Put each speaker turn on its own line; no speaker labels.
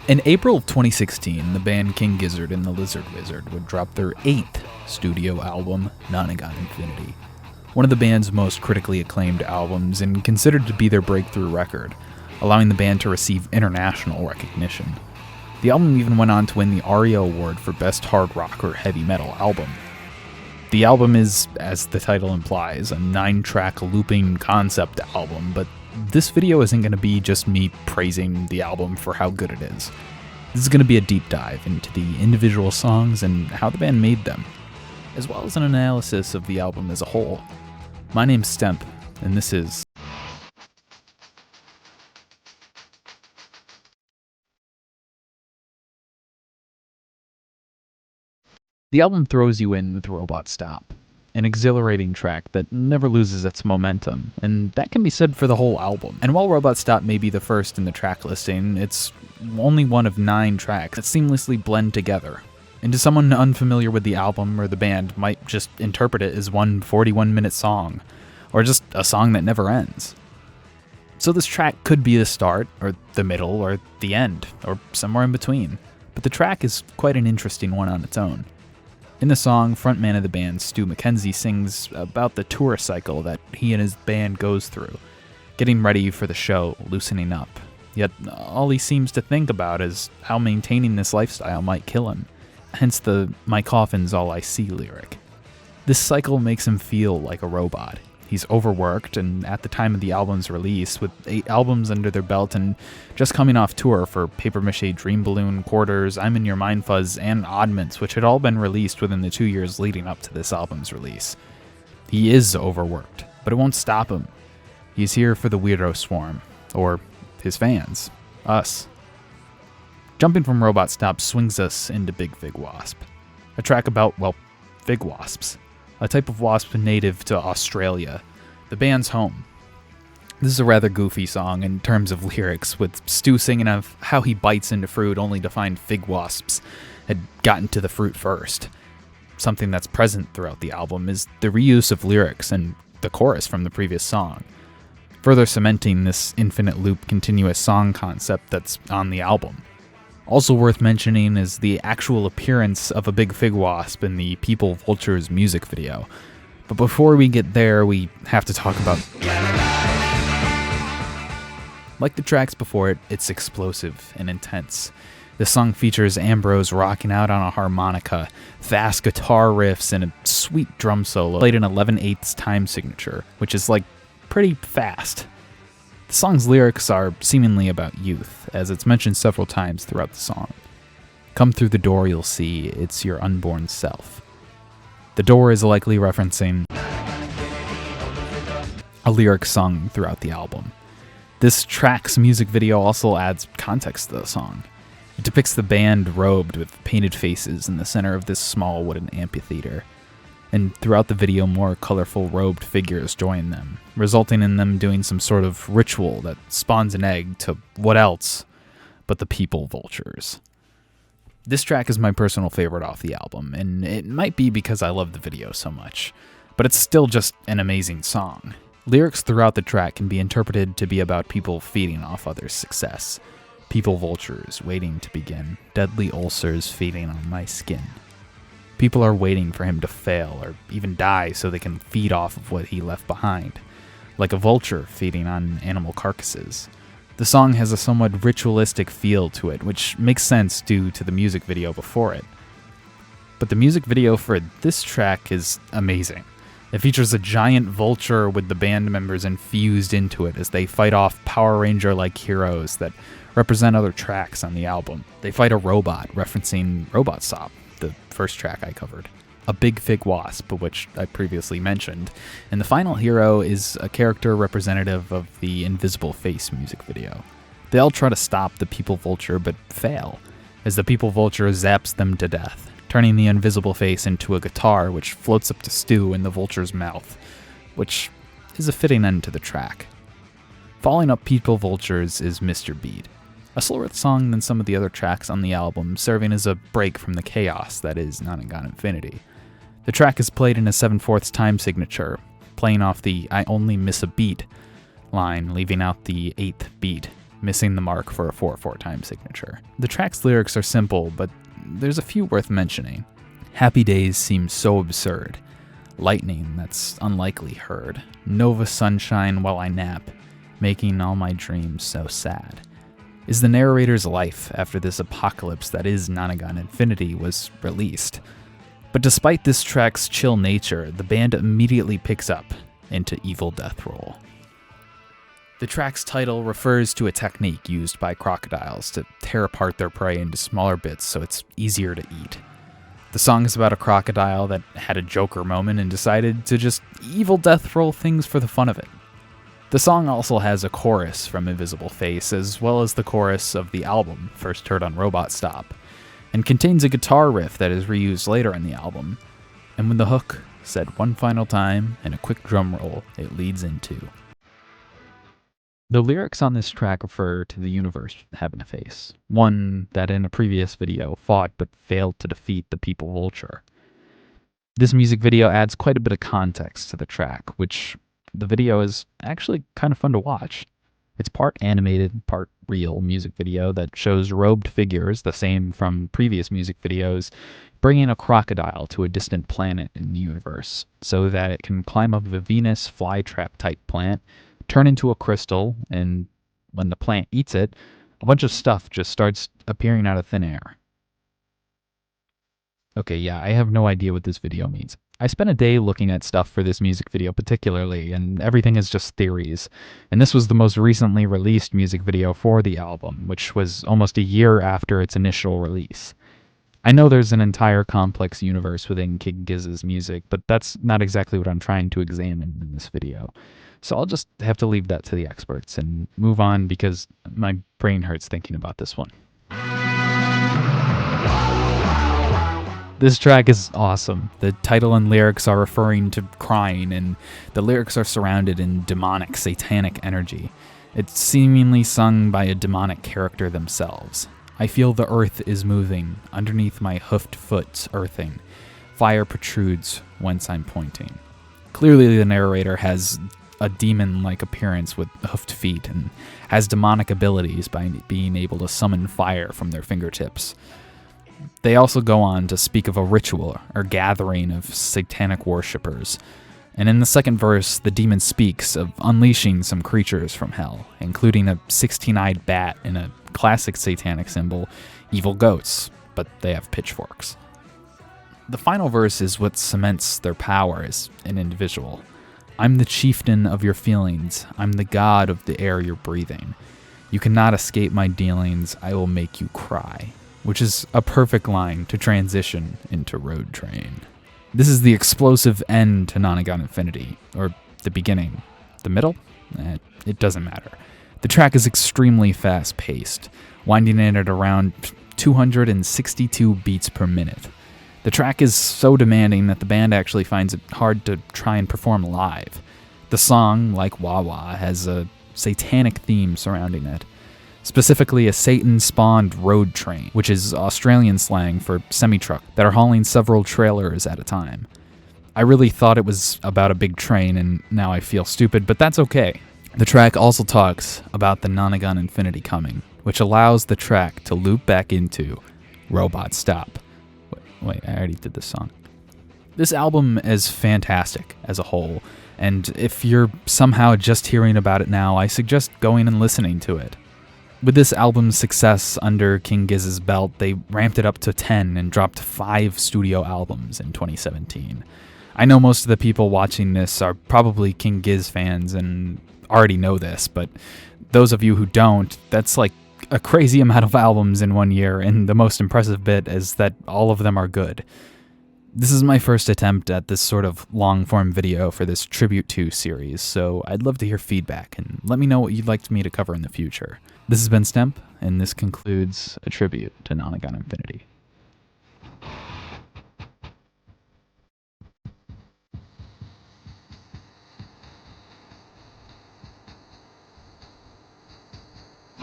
In April of 2016, the band King Gizzard and the Lizard Wizard would drop their 8th studio album, Nonagon Infinity, one of the band's most critically acclaimed albums and considered to be their breakthrough record, allowing the band to receive international recognition. The album even went on to win the ARIA Award for Best Hard Rock or Heavy Metal Album. The album is, as the title implies, a 9-track looping concept album, but this video isn't going to be just me praising the album for how good it is. This is going to be a deep dive into the individual songs and how the band made them, as well as an analysis of the album as a whole. My name's Stemp, and this is... The album throws you in with Robot Stop, an exhilarating track that never loses its momentum, and that can be said for the whole album. And while Robot Stop may be the first in the track listing, it's only one of 9 tracks that seamlessly blend together. And to someone unfamiliar with the album or the band might just interpret it as one 41-minute song, or just a song that never ends. So this track could be the start, or the middle, or the end, or somewhere in between. But the track is quite an interesting one on its own. In the song, frontman of the band, Stu McKenzie, sings about the tour cycle that he and his band goes through, getting ready for the show, loosening up. Yet all he seems to think about is how maintaining this lifestyle might kill him, hence the "my coffin's all I see" lyric. This cycle makes him feel like a robot. He's overworked, and at the time of the album's release, with 8 albums under their belt and just coming off tour for Paper Mache Dream Balloon, Quarters, I'm in Your Mind Fuzz, and Oddments, which had all been released within the 2 years leading up to this album's release. He is overworked, but it won't stop him. He's here for the weirdo swarm, or his fans, us. Jumping from Robot Stop swings us into Big Fig Wasp, a track about, well, fig wasps. A type of wasp native to Australia, the band's home. This is a rather goofy song in terms of lyrics, with Stu singing of how he bites into fruit only to find fig wasps had gotten to the fruit first. Something that's present throughout the album is the reuse of lyrics and the chorus from the previous song, further cementing this infinite loop continuous song concept that's on the album. Also worth mentioning is the actual appearance of a big fig wasp in the People-Vultures music video. But before we get there, we have to talk about... Like the tracks before it, it's explosive and intense. The song features Ambrose rocking out on a harmonica, fast guitar riffs, and a sweet drum solo played in 11/8 time signature, which is like pretty fast. The song's lyrics are seemingly about youth, as it's mentioned several times throughout the song. Come through the door, you'll see it's your unborn self. The door is likely referencing a lyric sung throughout the album. This track's music video also adds context to the song. It depicts the band robed with painted faces in the center of this small wooden amphitheater. And throughout the video, more colorful robed figures join them, resulting in them doing some sort of ritual that spawns an egg to what else but the People-Vultures. This track is my personal favorite off the album, and it might be because I love the video so much, but it's still just an amazing song. Lyrics throughout the track can be interpreted to be about people feeding off others' success. People-Vultures waiting to begin, deadly ulcers feeding on my skin. People are waiting for him to fail or even die so they can feed off of what he left behind, like a vulture feeding on animal carcasses. The song has a somewhat ritualistic feel to it, which makes sense due to the music video before it. But the music video for this track is amazing. It features a giant vulture with the band members infused into it as they fight off Power Ranger-like heroes that represent other tracks on the album. They fight a robot, referencing Robot Stop, the first track I covered, a big fig wasp, which I previously mentioned, and the final hero is a character representative of the Invisible Face music video. They all try to stop the People-Vulture but fail, as the People-Vulture zaps them to death, turning the Invisible Face into a guitar which floats up to Stu in the Vulture's mouth, which is a fitting end to the track. Following up People-Vultures is Mr. Beat, a slower song than some of the other tracks on the album, serving as a break from the chaos that is Nonagon Infinity. The track is played in a 7/4 time signature, playing off the "I only miss a beat" line, leaving out the 8th beat, missing the mark for a 4/4 time signature. The track's lyrics are simple, but there's a few worth mentioning. Happy days seem so absurd. Lightning that's unlikely heard. Nova sunshine while I nap, making all my dreams so sad. Is the narrator's life after this apocalypse that is Nonagon Infinity was released. But despite this track's chill nature, the band immediately picks up into evil death roll. The track's title refers to a technique used by crocodiles to tear apart their prey into smaller bits so it's easier to eat. The song is about a crocodile that had a Joker moment and decided to just evil death roll things for the fun of it. The song also has a chorus from Invisible Face, as well as the chorus of the album, first heard on Robot Stop, and contains a guitar riff that is reused later in the album. And when the hook, said one final time, and a quick drum roll, it leads into. The lyrics on this track refer to the universe having a face, one that in a previous video fought but failed to defeat the People-Vulture. This music video adds quite a bit of context to the track, which the video is actually kind of fun to watch. It's part animated, part real music video that shows robed figures, the same from previous music videos, bringing a crocodile to a distant planet in the universe so that it can climb up a Venus flytrap-type plant, turn into a crystal, and when the plant eats it, a bunch of stuff just starts appearing out of thin air. Okay, yeah, I have no idea what this video means. I spent a day looking at stuff for this music video particularly, and everything is just theories. And this was the most recently released music video for the album, which was almost a year after its initial release. I know there's an entire complex universe within King Gizzard's music, but that's not exactly what I'm trying to examine in this video. So I'll just have to leave that to the experts and move on because my brain hurts thinking about this one. This track is awesome. The title and lyrics are referring to crying, and the lyrics are surrounded in demonic, satanic energy. It's seemingly sung by a demonic character themselves. I feel the earth is moving, underneath my hoofed foot's earthing. Fire protrudes whence I'm pointing. Clearly the narrator has a demon-like appearance with hoofed feet and has demonic abilities by being able to summon fire from their fingertips. They also go on to speak of a ritual or gathering of satanic worshippers. And in the second verse, the demon speaks of unleashing some creatures from hell, including a 16-eyed bat and a classic satanic symbol, evil goats, but they have pitchforks. The final verse is what cements their power as an individual. I'm the chieftain of your feelings. I'm the god of the air you're breathing. You cannot escape my dealings. I will make you cry. Which is a perfect line to transition into Road Train. This is the explosive end to Nonagon Infinity, or the beginning. The middle? It doesn't matter. The track is extremely fast-paced, winding in at around 262 beats per minute. The track is so demanding that the band actually finds it hard to try and perform live. The song, like Wah Wah, has a satanic theme surrounding it. Specifically a Satan-spawned road train, which is Australian slang for semi-truck that are hauling several trailers at a time. I really thought it was about a big train, and now I feel stupid, but that's okay. The track also talks about the Nonagon Infinity coming, which allows the track to loop back into Robot Stop. Wait, I already did this song. This album is fantastic as a whole, and if you're somehow just hearing about it now, I suggest going and listening to it. With this album's success under King Gizz's belt, they ramped it up to 10 and dropped 5 studio albums in 2017. I know most of the people watching this are probably King Giz fans and already know this, but those of you who don't, that's like a crazy amount of albums in 1 year, and the most impressive bit is that all of them are good. This is my first attempt at this sort of long-form video for this Tribute to series, so I'd love to hear feedback and let me know what you'd like me to cover in the future. This has been Stemp, and this concludes a tribute to Nonagon Infinity.